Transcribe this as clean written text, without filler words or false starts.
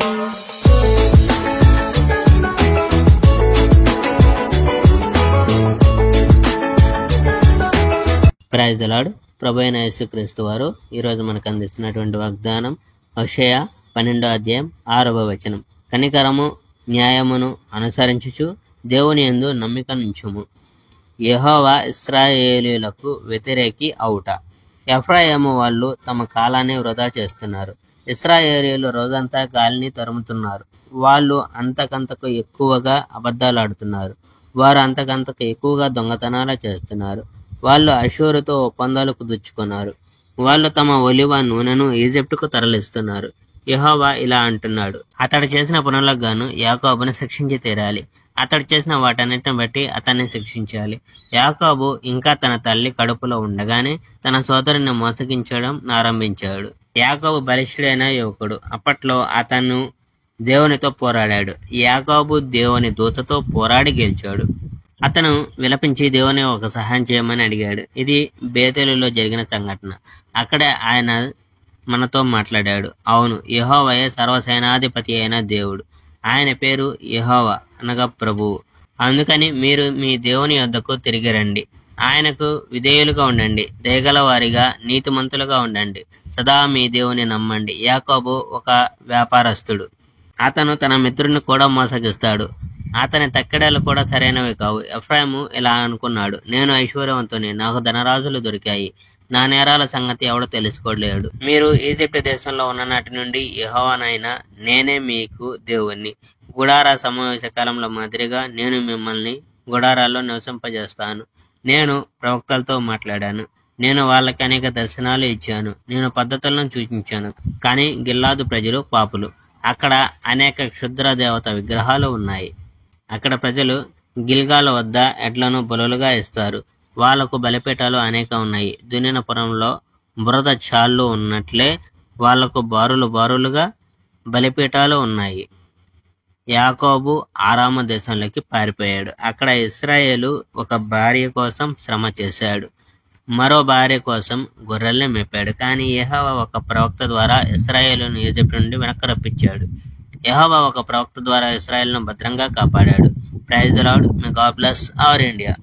Praise the lord. ప్రభు అయిన యేసుక్రీస్తు వారు ఈరోజు మనకు అందిస్తున్నటువంటి వాగ్దానం హోషేయ 12వ అధ్యాయం 6వ వచనం. కనికరము న్యాయమును అనుసరించుచు దేవుని యందు నమ్మికనుంచుము. యెహోవా ఇశ్రాయేలీయులకు వ్యతిరేకి అవుట. ఎఫ్రాయిము వాళ్ళు తమ కాలాన్ని వృధా చేస్తున్నారు. ఇశ్రాయేలీయులు రోజంతా గాలిని తరుముతున్నారు. వాళ్ళు అంతకంతకు ఎక్కువగా అబద్ధాలు ఆడుతున్నారు. వారు అంతకంతకు ఎక్కువగా దొంగతనాలు చేస్తున్నారు. వాళ్ళు అషూరుతో ఒప్పందాలు కుదుర్చుకున్నారు. వాళ్ళు తమ ఒలివ నూనెను ఈజిప్టుకు తరలిస్తున్నారు. యెహోవా ఇలా అంటున్నాడు, అతడు చేసిన పనులకు గాను యాకోబును శిక్షించి తీరాలి. అతడు చేసిన వాటన్నిటిని బట్టి అతన్ని శిక్షించాలి. యాకోబు ఇంకా తన తల్లి కడుపులో ఉండగానే తన సోదరుని మోసగించడం ఆరంభించాడు. యాకోబు బలిష్ఠుడైన యువకుడు. అప్పట్లో అతను దేవునితో పోరాడాడు. యాకోబు దేవుని దూతతో పోరాడి గెలిచాడు. అతను విలపించి దేవుని ఒక సహాయం చేయమని అడిగాడు. ఇది బేతేలులో జరిగిన సంఘటన. అక్కడే ఆయన మనతో మాట్లాడాడు. అవును, యెహోవాయే సర్వసేనాధిపతి అయిన దేవుడు. ఆయన పేరు యెహోవా అనగా ప్రభువు. అందుకని మీరు మీ దేవుని యొద్దకు తిరిగి రండి. ఆయనకు విధేయులుగా ఉండండి. దయగల వారిగా నీతిమంతులుగా ఉండండి. సదా మీ దేవుని నమ్మండి. యాకోబు ఒక వ్యాపారస్తుడు. అతను తన మిత్రుడిని కూడా మోసగిస్తాడు. అతని తక్కెడలు కూడా సరైనవి కావు. ఎఫ్రాయిము ఇలా అనుకున్నాడు, నేను ఐశ్వర్యవంతుని, నాకు ధనరాజులు దొరికాయి, నా నేరాల సంగతి ఎవడో తెలుసుకోలేడు. మీరు ఈజిప్ట్ దేశంలో ఉన్న నాటి నుండి యెహోవానైనా నేనే మీకు దేవుణ్ణి. గుడార సమావేశ కాలంలో మాదిరిగా నేను మిమ్మల్ని గుడారాల్లో నివసింపజేస్తాను. నేను ప్రవక్తలతో మాట్లాడాను. నేను వాళ్ళకి అనేక దర్శనాలు ఇచ్చాను. నేను పద్ధతులను సూచించాను. కానీ గిల్లాదు ప్రజలు పాపులు. అక్కడ అనేక క్షుద్ర దేవత విగ్రహాలు ఉన్నాయి. అక్కడ ప్రజలు గిల్గాల వద్ద ఎడ్లను బలులుగా ఇస్తారు. వాళ్లకు బలిపీఠాలు అనేక ఉన్నాయి. దున్నిన పురంలో బురద చాళ్ళు ఉన్నట్లే వాళ్లకు బారులుగా బలిపీఠాలు ఉన్నాయి. యాకోబు ఆరామ దేశంలోకి పారిపోయాడు. అక్కడ ఇశ్రాయేలు ఒక భార్య కోసం శ్రమ చేశాడు. మరో భార్య కోసం గొర్రెల్ని మేపాడు. కానీ యెహోవా ఒక ప్రవక్త ద్వారా ఇశ్రాయేలును ఈజిప్ట్ నుండి వెనక్కి రప్పించాడు. యెహోవా ఒక ప్రవక్త ద్వారా ఇశ్రాయేలును భద్రంగా కాపాడాడు. Praise the Lord. May God bless our India.